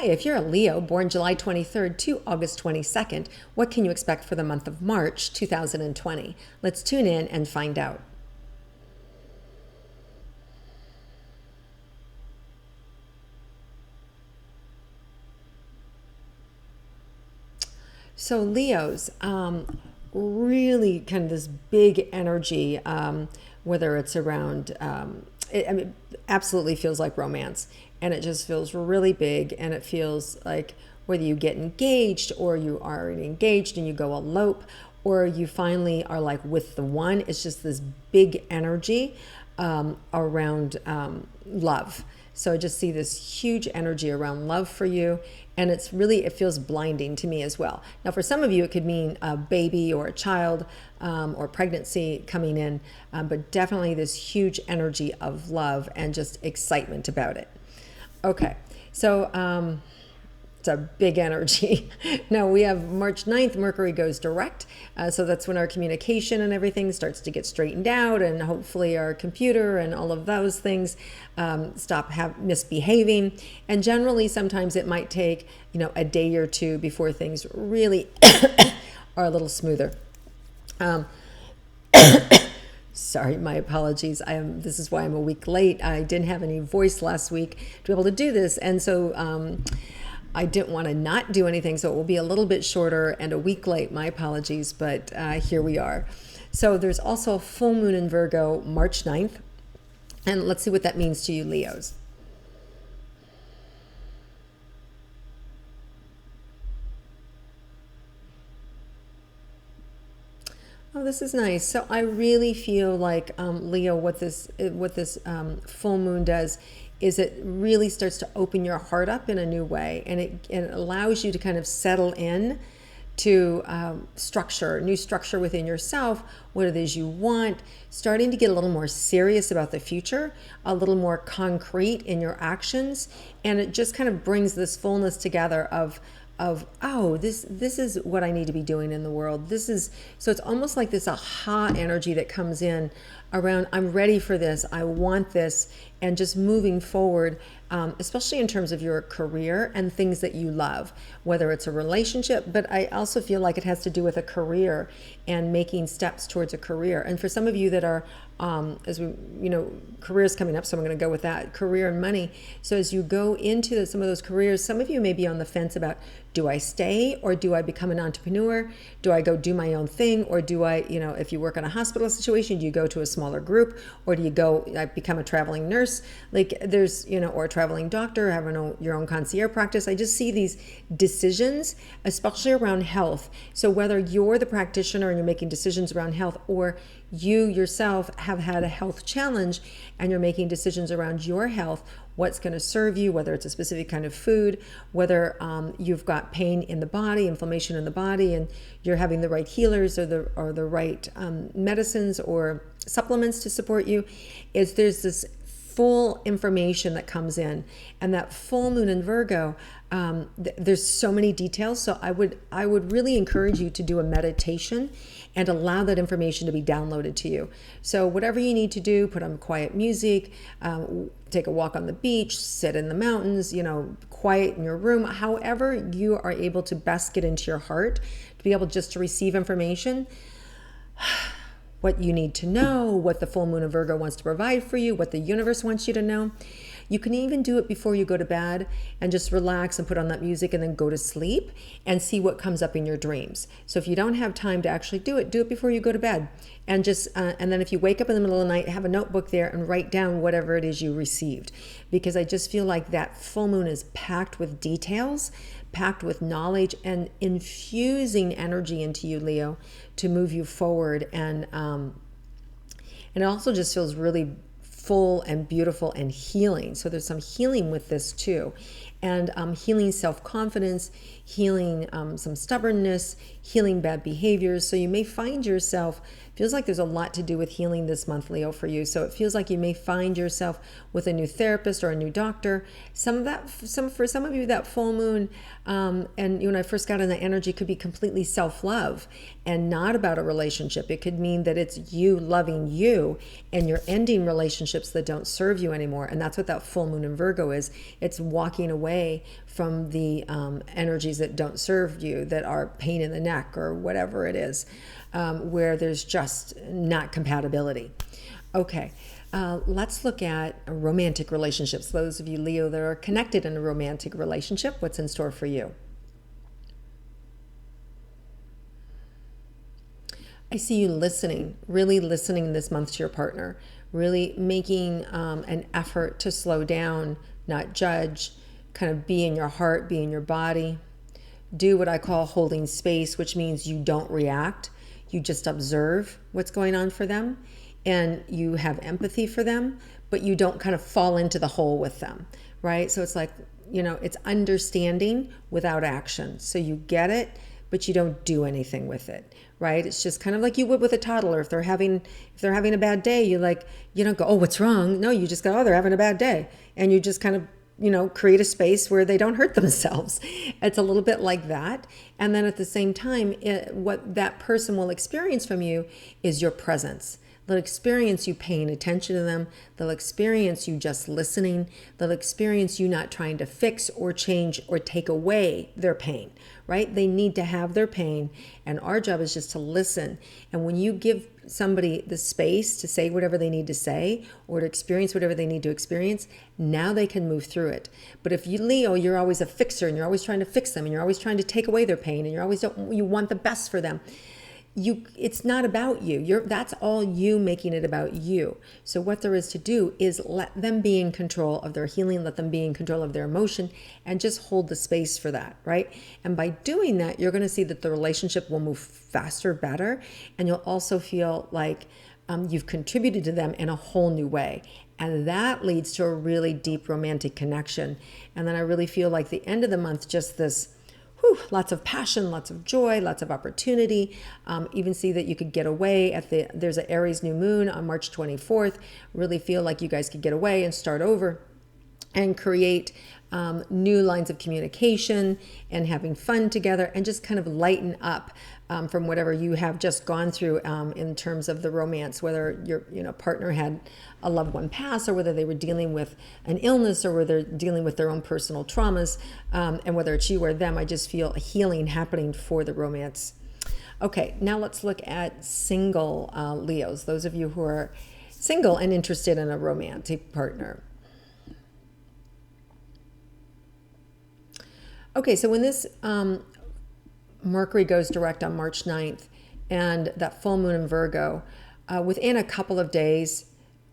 Hi, if you're a Leo born July 23rd to August 22nd, what can you expect for the month of March 2020? Let's tune in and find out. So Leos, really kind of this big energy, whether it's around, absolutely feels like romance. And it just feels really big. And it feels like whether you get engaged or you are already engaged and you go elope, or you finally are like with the one, it's just this big energy around love. So I just see this huge energy around love for you. And it feels blinding to me as well. Now, for some of you, it could mean a baby or a child or pregnancy coming in, but definitely this huge energy of love and just excitement about it. Okay, so it's a big energy. Now we have March 9th, Mercury goes direct. So that's when our communication and everything starts to get straightened out, and hopefully our computer and all of those things stop misbehaving. And generally, sometimes it might take, a day or two before things really are a little smoother. Sorry, my apologies. This is why I'm a week late. I didn't have any voice last week to be able to do this. And so I didn't want to not do anything. So it will be a little bit shorter and a week late. My apologies, but here we are. So there's also a full moon in Virgo, March 9th. And let's see what that means to you, Leos. Oh, this is nice. So I really feel like, Leo, what this full moon does is it really starts to open your heart up in a new way, and it allows you to kind of settle in to new structure within yourself, what it is you want, starting to get a little more serious about the future, a little more concrete in your actions, and it just kind of brings this fullness together of this is what I need to be doing in the world. So it's almost like this aha energy that comes in around, I'm ready for this, I want this, and just moving forward, especially in terms of your career and things that you love, whether it's a relationship, but I also feel like it has to do with a career and making steps towards a career. And for some of you that are, careers coming up, so I'm going to go with that, career and money. So as you go into some of those careers, some of you may be on the fence about, do I stay or do I become an entrepreneur? Do I go do my own thing? Or do I, if you work in a hospital situation, do you go to a smaller group? Or do you go become a traveling nurse? Like there's, or a traveling doctor, having your own concierge practice. I just see these decisions, especially around health. So whether you're the practitioner and you're making decisions around health, or you yourself have had a health challenge and you're making decisions around your health, what's going to serve you, whether it's a specific kind of food, whether you've got pain in the body, inflammation in the body, and you're having the right healers or the right medicines or supplements to support you, there's this full information that comes in. And that full moon in Virgo, there's so many details. So I would really encourage you to do a meditation and allow that information to be downloaded to you. So whatever you need to do, put on quiet music, take a walk on the beach, sit in the mountains, quiet in your room, however you are able to best get into your heart, to be able just to receive information, what you need to know, what the full moon of Virgo wants to provide for you, what the universe wants you to know. You can even do it before you go to bed and just relax and put on that music and then go to sleep and see what comes up in your dreams. So if you don't have time to actually do it before you go to bed. And and then if you wake up in the middle of the night, have a notebook there and write down whatever it is you received. Because I just feel like that full moon is packed with details, packed with knowledge, and infusing energy into you, Leo, to move you forward. And it also just feels really full and beautiful and healing. So there's some healing with this too. And healing self-confidence, healing some stubbornness, healing bad behaviors. So you may find yourself, feels like there's a lot to do with healing this month, Leo, for you. So it feels like you may find yourself with a new therapist or a new doctor. For some of you, that full moon, and when I first got in that energy, could be completely self-love and not about a relationship. It could mean that it's you loving you and you're ending relationships that don't serve you anymore. And that's what that full moon in Virgo is. It's walking away away from the energies that don't serve you, that are pain in the neck or whatever it is, where there's just not compatibility. Okay, let's look at romantic relationships. Those of you, Leo, that are connected in a romantic relationship, what's in store for you? I see you listening, really listening this month to your partner, really making an effort to slow down, not judge, kind of be in your heart, be in your body. Do what I call holding space, which means you don't react. You just observe what's going on for them, and you have empathy for them, but you don't kind of fall into the hole with them, right? So it's like, it's understanding without action. So you get it, but you don't do anything with it, right? It's just kind of like you would with a toddler. If they're having a bad day, you don't go, oh, what's wrong? No, you just go, oh, they're having a bad day. And you just kind of, create a space where they don't hurt themselves. It's a little bit like that. And then at the same time, what that person will experience from you is your presence. They'll experience you paying attention to them. They'll experience you just listening. They'll experience you not trying to fix or change or take away their pain, right? They need to have their pain, and our job is just to listen. And when you give somebody the space to say whatever they need to say or to experience whatever they need to experience, now they can move through it. But if you, Leo, you're always a fixer and you're always trying to fix them and you're always trying to take away their pain and you want the best for them, it's not about you. That's all you making it about you. So what there is to do is let them be in control of their healing, let them be in control of their emotion, and just hold the space for that, right? And by doing that, you're going to see that the relationship will move faster, better, and you'll also feel like you've contributed to them in a whole new way. And that leads to a really deep romantic connection. And then I really feel like the end of the month, just this lots of passion, lots of joy, lots of opportunity. Even see that you could get away there's an Aries new moon on March 24th. Really feel like you guys could get away and start over and create new lines of communication and having fun together and just kind of lighten up from whatever you have just gone through in terms of the romance, whether your partner had a loved one pass or whether they were dealing with an illness or whether they're dealing with their own personal traumas, and whether it's you or them. I just feel a healing happening for the romance. Okay, now let's look at single Leos, those of you who are single and interested in a romantic partner. Okay, so when this Mercury goes direct on March 9th and that full moon in Virgo, within a couple of days,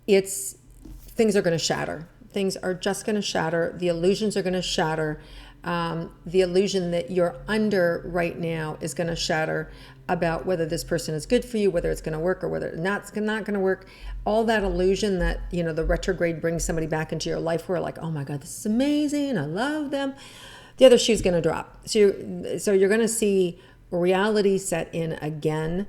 things are going to shatter. Things are just going to shatter. The illusions are going to shatter. The illusion that you're under right now is going to shatter about whether this person is good for you, whether it's going to work or whether it's not going to work. All that illusion that, the retrograde brings somebody back into your life where like, oh my God, this is amazing. I love them. The other shoe's going to drop. So you're going to see reality set in again.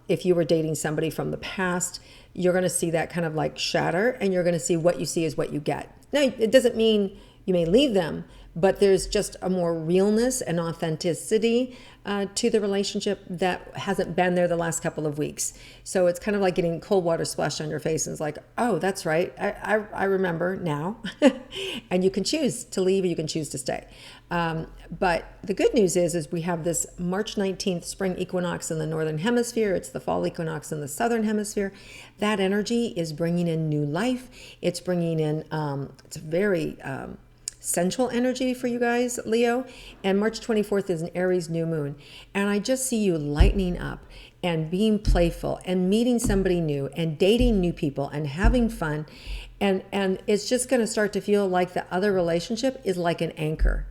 If you were dating somebody from the past, you're going to see that kind of like shatter, and you're going to see what you see is what you get. Now, it doesn't mean you may leave them, but there's just a more realness and authenticity to the relationship that hasn't been there the last couple of weeks. So it's kind of like getting cold water splashed on your face, and it's like, oh, that's right. I remember now. And you can choose to leave or you can choose to stay. But the good news is we have this March 19th spring equinox in the northern hemisphere. It's the fall equinox in the southern hemisphere. That energy is bringing in new life. It's bringing in, it's very sensual energy for you guys, Leo. And March 24th is an Aries new moon. And I just see you lightening up and being playful and meeting somebody new and dating new people and having fun. And it's just going to start to feel like the other relationship is like an anchor.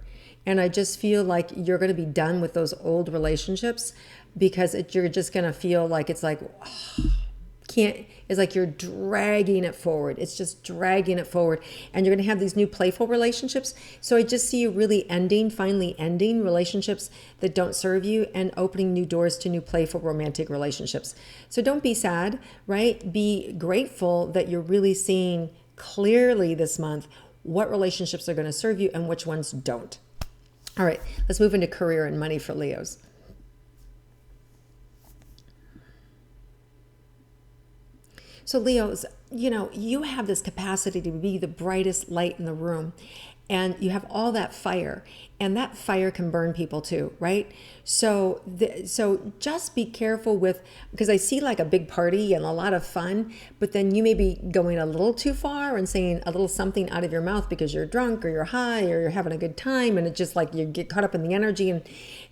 And I just feel like you're going to be done with those old relationships because you're just going to feel like it's like, it's like you're dragging it forward. It's just dragging it forward. And you're going to have these new playful relationships. So I just see you really finally ending relationships that don't serve you and opening new doors to new playful romantic relationships. So don't be sad, right? Be grateful that you're really seeing clearly this month what relationships are going to serve you and which ones don't. All right, let's move into career and money for Leos. So Leos, you have this capacity to be the brightest light in the room. and you have all that fire, and that fire can burn people too, right? So so just be careful with, because I see like a big party and a lot of fun, but then you may be going a little too far and saying a little something out of your mouth because you're drunk or you're high or you're having a good time, and it just like you get caught up in the energy, and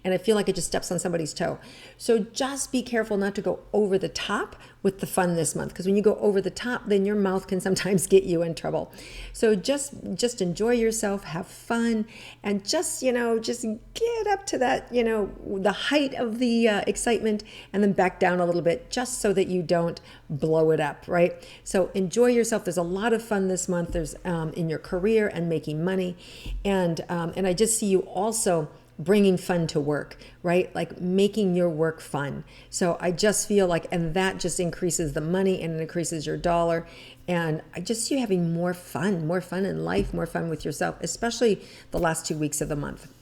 I feel like it just steps on somebody's toe. So just be careful not to go over the top with the fun this month, because when you go over the top, then your mouth can sometimes get you in trouble. So just enjoy yourself, have fun, and just just get up to that the height of the excitement, and then back down a little bit, just so that you don't blow it up, right? So enjoy yourself. There's a lot of fun this month. There's in your career and making money, and I just see you also bringing fun to work, right? Like making your work fun. So I just feel like, and that just increases the money and it increases your dollar. And I just see you having more fun in life, more fun with yourself, especially the last 2 weeks of the month.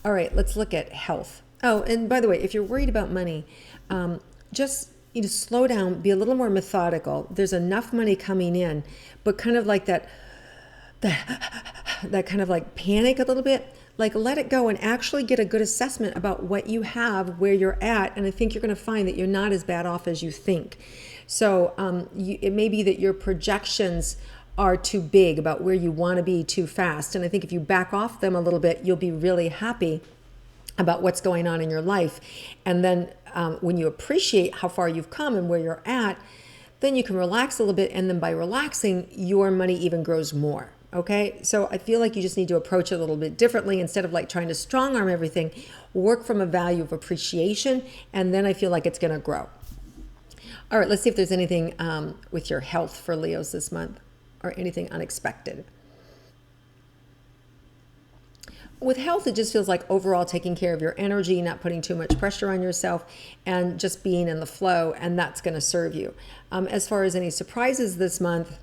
All right, let's look at health. Oh, and by the way, if you're worried about money, just slow down, be a little more methodical. There's enough money coming in, but kind of like that kind of like panic a little bit. Like let it go and actually get a good assessment about what you have, where you're at, and I think you're going to find that you're not as bad off as you think. So it may be that your projections are too big about where you want to be too fast, and I think if you back off them a little bit, you'll be really happy about what's going on in your life. And then when you appreciate how far you've come and where you're at, then you can relax a little bit, and then by relaxing, your money even grows more. Okay, so I feel like you just need to approach it a little bit differently. Instead of like trying to strong arm everything, work from a value of appreciation, and then I feel like it's going to grow. All right, let's see if there's anything with your health for Leos this month, or anything unexpected. With health, it just feels like overall taking care of your energy, not putting too much pressure on yourself, and just being in the flow, and that's going to serve you. As far as any surprises this month,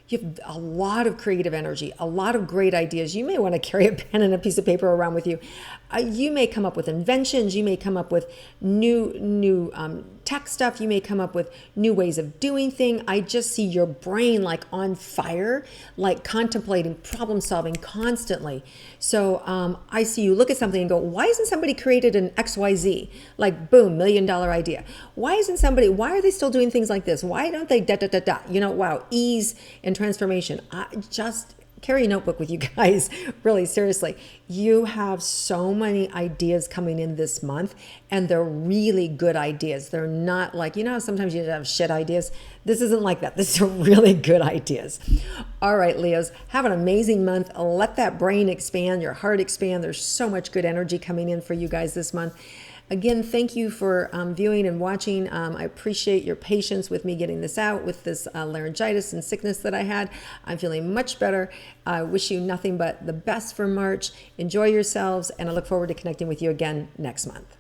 you have a lot of creative energy, a lot of great ideas. You may want to carry a pen and a piece of paper around with you. You may come up with inventions. You may come up with new tech stuff. You may come up with new ways of doing things. I just see your brain like on fire, like contemplating, problem solving constantly. So I see you look at something and go, why isn't somebody created an XYZ? Like boom, $1 million idea. Why are they still doing things like this? Why don't they wow, ease and transformation. Just carry a notebook with you guys. Really, seriously. You have so many ideas coming in this month, and they're really good ideas. They're not like, sometimes you have shit ideas. This isn't like that. These are really good ideas. All right, Leos, have an amazing month. Let that brain expand, your heart expand. There's so much good energy coming in for you guys this month. Again, thank you for viewing and watching. I appreciate your patience with me getting this out with this laryngitis and sickness that I had. I'm feeling much better. I wish you nothing but the best for March. Enjoy yourselves, and I look forward to connecting with you again next month.